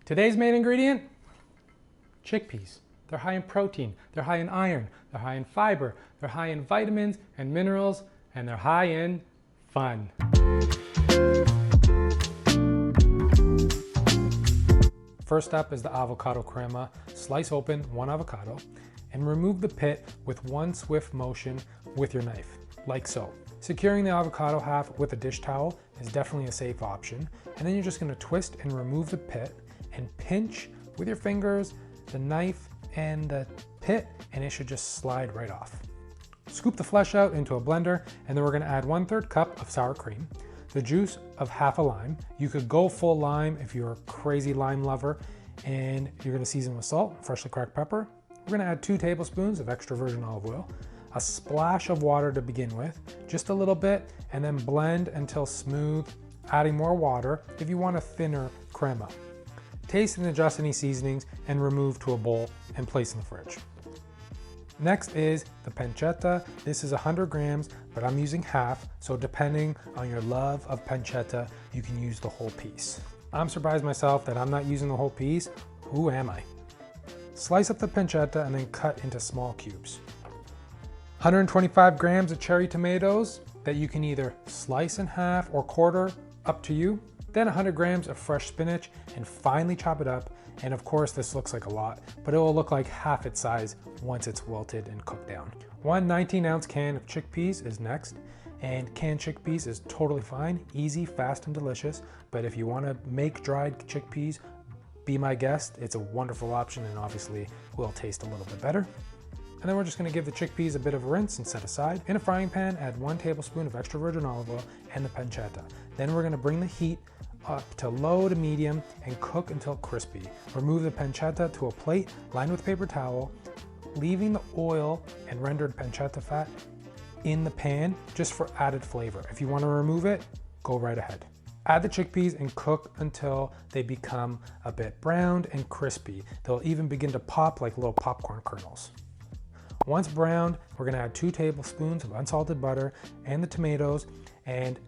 Today's main ingredient, chickpeas. They're high in protein, they're high in iron, they're high in fiber, they're high in vitamins and minerals, and they're high in fun. First up is the avocado crema. Slice open one avocado and remove the pit with one swift motion with your knife, like so. Securing the avocado half with a dish towel is definitely a safe option. And then you're just gonna twist and remove the pit and pinch with your fingers, the knife and the pit, and it should just slide right off. Scoop the flesh out into a blender, and then we're gonna add 1/3 cup of sour cream, the juice of half a lime. You could go full lime if you're a crazy lime lover, and you're gonna season with salt, freshly cracked pepper. We're gonna add 2 tablespoons of extra virgin olive oil, a splash of water to begin with, just a little bit, and then blend until smooth, adding more water if you want a thinner crema. Taste and adjust any seasonings and remove to a bowl and place in the fridge. Next is the pancetta. This is 100 grams, but I'm using half, so depending on your love of pancetta, you can use the whole piece. I'm surprised myself that I'm not using the whole piece. Who am I? Slice up the pancetta and then cut into small cubes. 125 grams of cherry tomatoes that you can either slice in half or quarter, up to you. Then 100 grams of fresh spinach and finely chop it up. And of course, this looks like a lot, but it will look like half its size once it's wilted and cooked down. One 19-ounce can of chickpeas is next, and canned chickpeas is totally fine, easy, fast, and delicious. But if you want to make dried chickpeas, be my guest. It's a wonderful option and obviously will taste a little bit better. And then we're just going to give the chickpeas a bit of a rinse and set aside. In a frying pan, add 1 tablespoon of extra virgin olive oil and the pancetta. Then we're going to bring the heat up to low to medium and cook until crispy. Remove the pancetta to a plate lined with paper towel, leaving the oil and rendered pancetta fat in the pan just for added flavor. If you want to remove it, go right ahead. Add the chickpeas and cook until they become a bit browned and crispy. They'll even begin to pop like little popcorn kernels. Once browned, we're gonna add 2 tablespoons of unsalted butter and the tomatoes and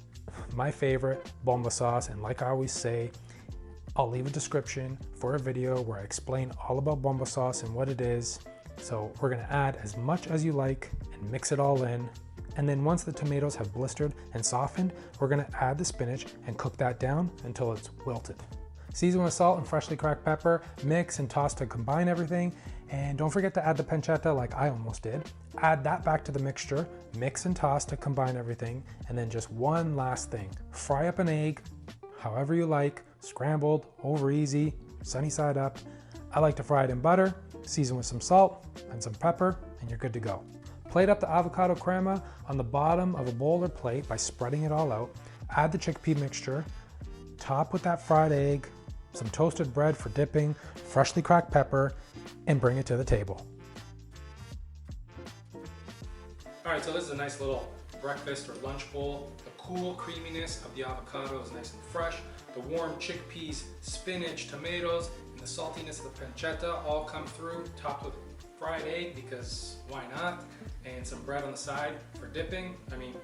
my favorite, bomba sauce. And like I always say, I'll leave a description for a video where I explain all about bomba sauce and what it is. So we're gonna add as much as you like and mix it all in. And then once the tomatoes have blistered and softened, we're gonna add the spinach and cook that down until it's wilted. Season with salt and freshly cracked pepper, mix and toss to combine everything. And don't forget to add the pancetta like I almost did. Add that back to the mixture, mix and toss to combine everything. And then just one last thing, fry up an egg, however you like, scrambled, over easy, sunny side up. I like to fry it in butter, season with some salt and some pepper, and you're good to go. Plate up the avocado crema on the bottom of a bowl or plate by spreading it all out. Add the chickpea mixture, top with that fried egg, some toasted bread for dipping, freshly cracked pepper, and bring it to the table. All right, so this is a nice little breakfast or lunch bowl. The cool creaminess of the avocado is nice and fresh. The warm chickpeas, spinach, tomatoes, and the saltiness of the pancetta all come through, topped with fried egg because why not? And some bread on the side for dipping. I mean,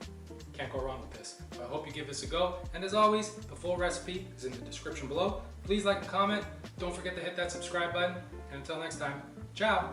can't go wrong with this. So I hope you give this a go. And as always, the full recipe is in the description below. Please like and comment. Don't forget to hit that subscribe button. And until next time, ciao.